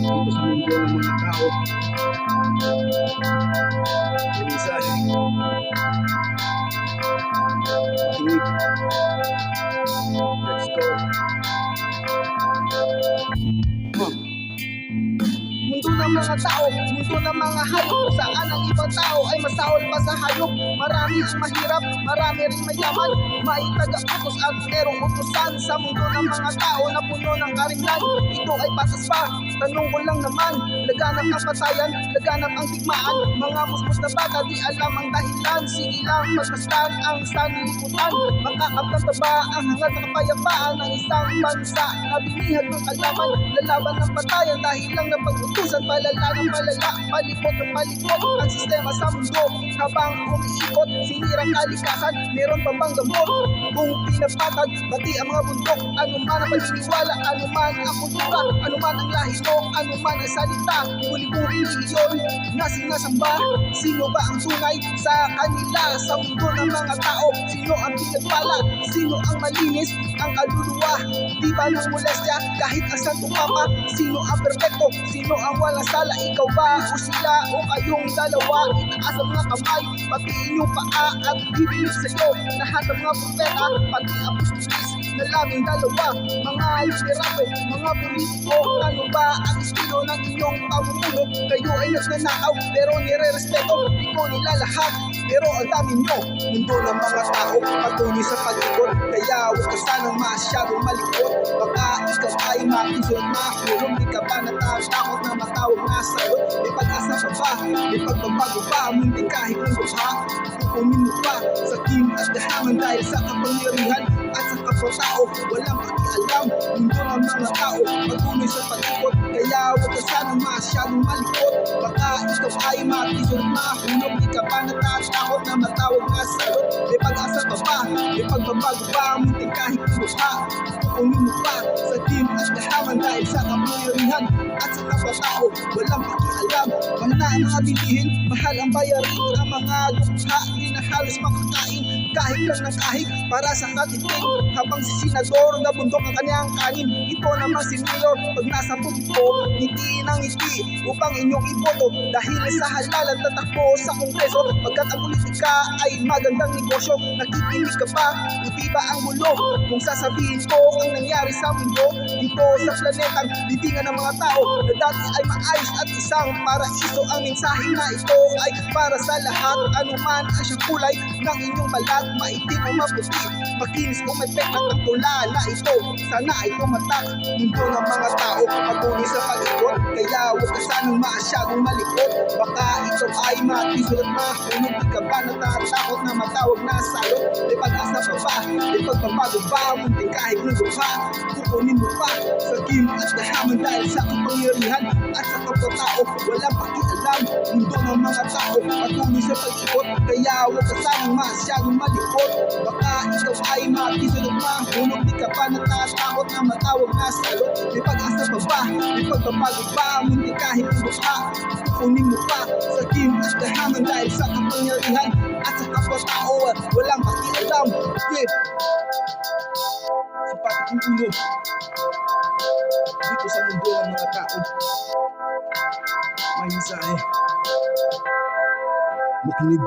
Dito sa mundo ng mga tao, may mensahe. Makinig. Let's go. Mundo ng mga tao, mundo ng mga hayop, saan ang ibang tao ay masahol pa sa hayop. Marami ang mahirap, marami rin mayaman, may taga-utos at merong utusan. Sa mundo ng mga tao na puno ng karimlan, ito ay pasas pa. Tanong ko lang naman, laganap ang patayan, laganap ang digmaan. Mga musmos na bata, di alam ang dahilan. Sige lang, magmasdan ang sanlibutan. Makakaptan ba ang hangad na kapayapaan ng isang bansa na binihag ng kalaman? Lalaban ng patayan dahil lang napag-utusan. Palala ng palala, palipot ng palipot ang sistema sa mundo. Habang umiikot, sinirang kalikasan, meron pa bang gamot? Kung pinapatag, pati ang mga bundok, ano man ang paniniwala, ano man ang kultura, ano man ang lahi mo, ano man ang salita, muli-muli religiyon na sinasamba. Sino ba ang tunay sa kanila? Sa mundo ng mga tao, sino ang pinagpala? Sino ang malinis, ang kaluluwa? Di ba nung molestya kahit ang Santo Papa? Sino ang perfecto? Sino ang walang sala? Ikaw ba o sila o kayong dalawa? Itaas ang mga kamay, pati inyong paa at ibig sa'yo lahat ng mga propeta, pati apostolis na labing dalawa. Mga literato, mga politiko, ano ba ang estilo ng inyong pamumuno? Kayo ay nagnanakaw pero nire-respeto, di ko nila lahat pero ang dami nyo. Mundo ng mga tao, patuloy sa pag-ikot, kaya huwag ka sanang masyadong malikot. Baka ikaw ay mapisot, makulong, di ka ba natatakot na matawag na sagot? May pag-asa pa ba? May pagbabago ba? Munting kahit ng buha, kukunin mo pa sa team at dahaman dahil sa kapangyarihan at sa kapwa-tao, walang pakialam. Mundo ng mga tao, patuloy sa pag-ikot, kaya huwag ka sanang masyadong malikot. Baka ikaw ay mapisot, mahulog, di ka ba natatakot na matawag na sagot? May pag-asa pa ba? May pagbabago ba? Munting kahit ng buha, kukunin mo pa sa team at dahaman dahil sa kapangyarihan at sa kapwa-tao, walang pakialam. Mahal na ang mga bilihin, mahal ang bayarin, ang mga lukha, di na halos makakain. Kahit lang ng kahit para sa katiting, habang si senador nabundok ang kanyang kanin. Ito naman si mayor, pag nasa publiko, ngiti ng ngiti upang inyong iboto. Dahil sa halalan tatakbo sa kongreso, pagkat ang politika ay magandang negosyo. Nakikinig ka ba? O di ba ang mulo? Kung sasabihin ko ang nangyari sa mundo, dito sa planetang bibingan ng mga tao na dati ay maayos at isang paraiso. Ang mensahe na ito ay para sa lahat, anuman ang siyang kulay ng inyong balat, maitim o maputi, makinis o may peklat ang tulala ito. Sana ay tumatak. Mundo ng mga tao, patuloy sa pag-ikot, kaya huwag ka sanang masyadong malikot. Baka ikaw ay matisod at mahulog, di ka ba natatakot na matawag na salot? May pag-asa pa ba? May pagbabago ba? Munting kahit ng duha, kukunin mo pa sa kim at dahaman dahil sa kapangyarihan at sa kapwa-tao, walang pakialam. Mundo ng mga tao, patuloy sa pag-ikot, kaya huwag ka sanang masyadong malikot. Baka ikaw ay matisod at mahulog, di ka ba natatakot na matawag na salot? May pag-asa pa ba? May pagbabago ba? Munting kahit ng duha, kukunin mo pa sa kim at dahaman dahil sa kapangyarihan at sa kapwa-tao, walang pakialam. Yeah. Sa patikong ulo dito sa mundo ng mga tao, may mensahe. Makinig.